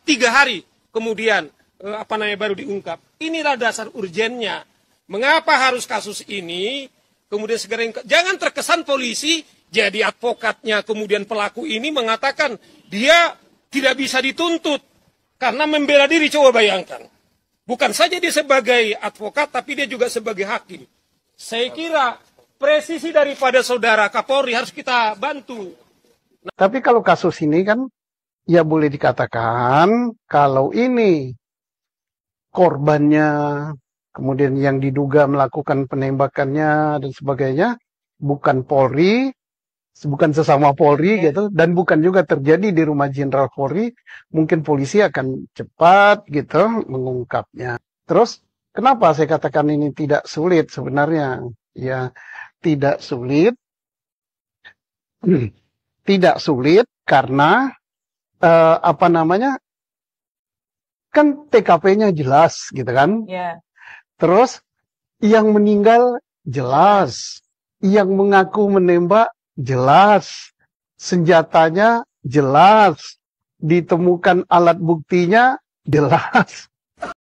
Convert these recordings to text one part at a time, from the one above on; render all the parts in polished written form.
3 hari kemudian baru diungkap. Inilah dasar urgennya. Mengapa harus kasus ini kemudian segera jangan terkesan polisi jadi advokatnya, kemudian pelaku ini mengatakan dia tidak bisa dituntut karena membela diri. Coba bayangkan. Bukan saja dia sebagai advokat, tapi dia juga sebagai hakim. Saya kira presisi daripada saudara Kapolri harus kita bantu. Tapi kalau kasus ini kan, ya boleh dikatakan kalau ini korbannya, kemudian yang diduga melakukan penembakannya dan sebagainya, bukan Polri, bukan sesama Polri gitu, dan bukan juga terjadi di rumah Jenderal Polri, mungkin polisi akan cepat gitu mengungkapnya. Terus kenapa saya katakan ini tidak sulit sebenarnya? Ya tidak sulit, tidak sulit karena kan TKP-nya jelas gitu kan? Yeah. Terus yang meninggal jelas, yang mengaku menembak jelas, senjatanya jelas, ditemukan alat buktinya jelas.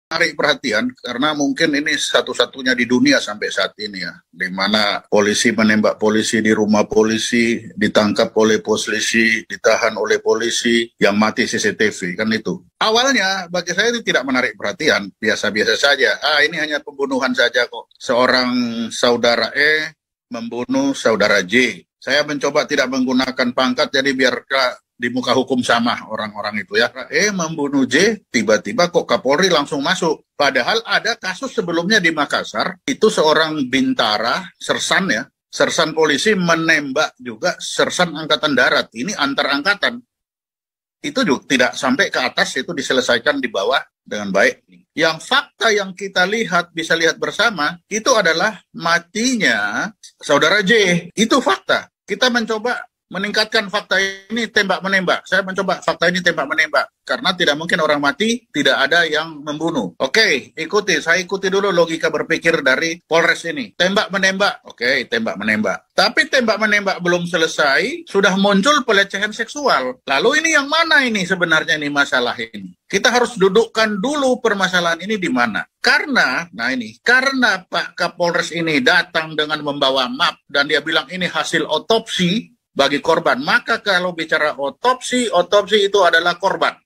Menarik perhatian karena mungkin ini satu-satunya di dunia sampai saat ini ya, di mana polisi menembak polisi di rumah polisi, ditangkap oleh polisi, ditahan oleh polisi, yang mati CCTV, kan itu. Awalnya bagi saya itu tidak menarik perhatian, biasa-biasa saja. Ini hanya pembunuhan saja kok. Seorang saudara E membunuh saudara J. Saya mencoba tidak menggunakan pangkat, jadi biar di muka hukum sama orang-orang itu ya. Membunuh J, tiba-tiba kok Kapolri langsung masuk. Padahal ada kasus sebelumnya di Makassar, itu seorang bintara, sersan ya, sersan polisi menembak juga sersan angkatan darat. Ini antar angkatan. Itu juga tidak sampai ke atas, itu diselesaikan di bawah dengan baik. Yang fakta yang kita lihat, bisa lihat bersama, itu adalah matinya saudara J. Itu fakta. Kita mencoba meningkatkan fakta ini tembak-menembak. Saya mencoba fakta ini tembak-menembak. Karena tidak mungkin orang mati, tidak ada yang membunuh. Oke, saya ikuti dulu logika berpikir dari Polres ini. Tembak-menembak. Oke, tembak-menembak. Tapi tembak-menembak belum selesai, sudah muncul pelecehan seksual. Lalu ini yang mana ini sebenarnya ini masalah ini? Kita harus dudukkan dulu permasalahan ini di mana. Karena Pak Kapolres ini datang dengan membawa map dan dia bilang ini hasil otopsi bagi korban. Maka kalau bicara otopsi itu adalah korban.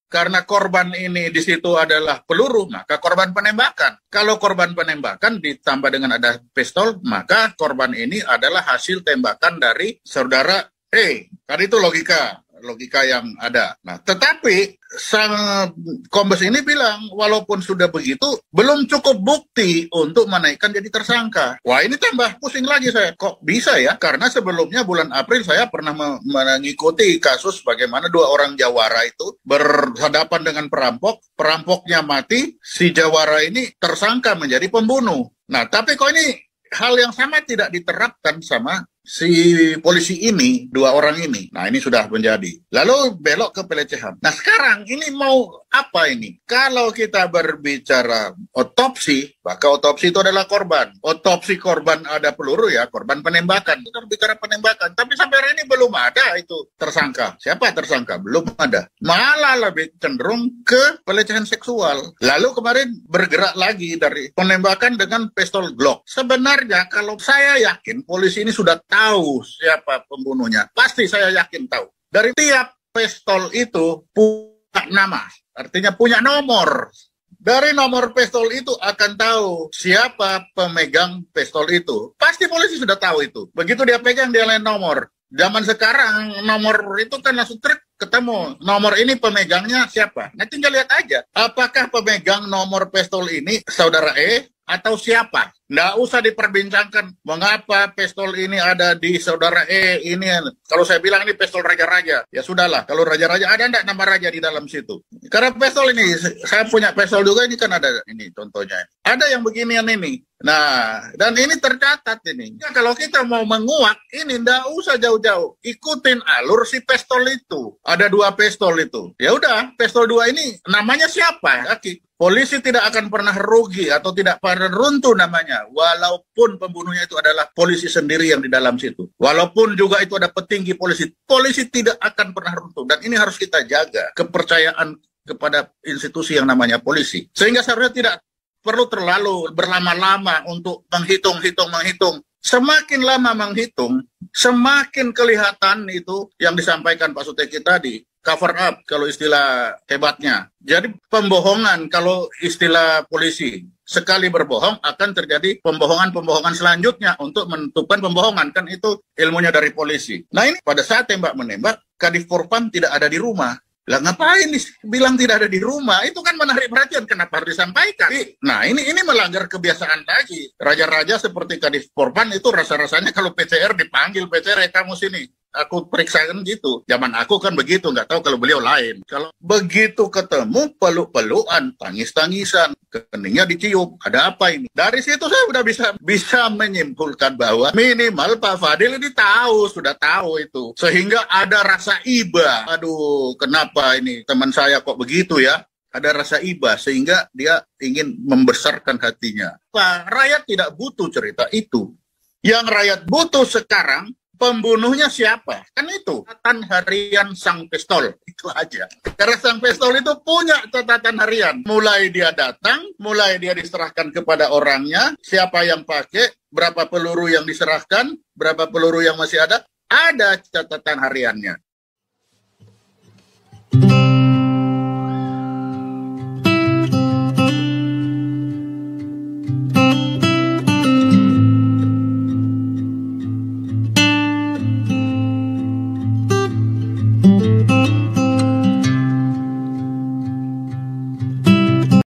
Karena korban ini di situ adalah peluru, maka korban penembakan. Kalau korban penembakan ditambah dengan ada pistol, maka korban ini adalah hasil tembakan dari saudara E. Karena itu logika yang ada. Nah, tetapi sang kombes ini bilang, walaupun sudah begitu, belum cukup bukti untuk menaikkan jadi tersangka. Wah, ini tambah pusing lagi saya. Kok bisa ya? Karena sebelumnya bulan April saya pernah mengikuti kasus bagaimana 2 orang jawara itu berhadapan dengan perampok. Perampoknya mati, si jawara ini tersangka menjadi pembunuh. Nah, tapi kok ini hal yang sama tidak diterapkan sama si polisi ini, 2 orang ini. Nah, ini sudah menjadi. Lalu belok ke pelecehan. Nah, sekarang ini mau apa ini? Kalau kita berbicara otopsi, maka otopsi itu adalah korban. Otopsi korban ada peluru ya, korban penembakan. Kita bicara penembakan. Tapi sampai hari ini belum ada itu tersangka. Siapa tersangka? Belum ada. Malah lebih cenderung ke pelecehan seksual. Lalu kemarin bergerak lagi dari penembakan dengan pistol Glock. Sebenarnya kalau saya yakin polisi ini sudah tahu siapa pembunuhnya. Pasti saya yakin tahu. Dari tiap pistol itu punya nama. Artinya punya nomor. Dari nomor pistol itu akan tahu siapa pemegang pistol itu. Pasti polisi sudah tahu itu. Begitu dia pegang, dia lain nomor. Zaman sekarang nomor itu kan langsung ketemu. Nomor ini pemegangnya siapa. Nah, tinggal lihat aja. Apakah pemegang nomor pistol ini saudara E atau siapa? Nggak usah diperbincangkan mengapa pistol ini ada di saudara E ini. Kalau saya bilang ini pistol raja-raja, ya sudahlah. Kalau raja-raja ada enggak nama raja di dalam situ? Karena pistol ini, saya punya pistol juga, ini kan ada ini contohnya. Ada yang beginian ini. Nah, dan ini tercatat ini. Ya, kalau kita mau menguak, ini nggak usah jauh-jauh. Ikutin alur si pistol itu. Ada 2 pistol itu. Ya udah, pistol 2 ini namanya siapa? Polisi tidak akan pernah rugi atau tidak pernah runtuh namanya. pembunuhnya, walaupun pembunuhnya itu adalah polisi sendiri yang di dalam situ, walaupun juga itu ada petinggi polisi, polisi tidak akan pernah runtuh. Dan ini harus kita jaga, kepercayaan kepada institusi yang namanya polisi. Sehingga seharusnya tidak perlu terlalu berlama-lama untuk menghitung. Semakin lama menghitung, semakin kelihatan itu yang disampaikan Pak Suteki tadi, cover up kalau istilah hebatnya. Jadi pembohongan kalau istilah polisi. Sekali berbohong akan terjadi pembohongan selanjutnya untuk menutupkan pembohongan. Kan itu ilmunya dari polisi. Nah ini pada saat tembak-menembak, Kadif Propam tidak ada di rumah. Lah ngapain bilang tidak ada di rumah? Itu kan menarik perhatian, kenapa harus disampaikan? Nah ini melanggar kebiasaan lagi. Raja-raja seperti Kadif Propam itu rasa-rasanya kalau PCR dipanggil, PCR kamu sini. Aku periksakan gitu. Zaman aku kan begitu, nggak tahu kalau beliau lain. Kalau begitu ketemu, peluk-pelukan, tangis-tangisan, keningnya dicium. Ada apa ini? Dari situ saya udah bisa menyimpulkan bahwa minimal Pak Fadil ini sudah tahu itu. Sehingga ada rasa iba. Aduh, kenapa ini teman saya kok begitu ya? Ada rasa iba sehingga dia ingin membesarkan hatinya. Pak, rakyat tidak butuh cerita itu. Yang rakyat butuh sekarang, pembunuhnya siapa? Kan itu, catatan harian sang pistol. Itu aja. Karena sang pistol itu punya catatan harian. Mulai dia datang, mulai dia diserahkan kepada orangnya, siapa yang pakai, berapa peluru yang diserahkan, berapa peluru yang masih ada catatan hariannya.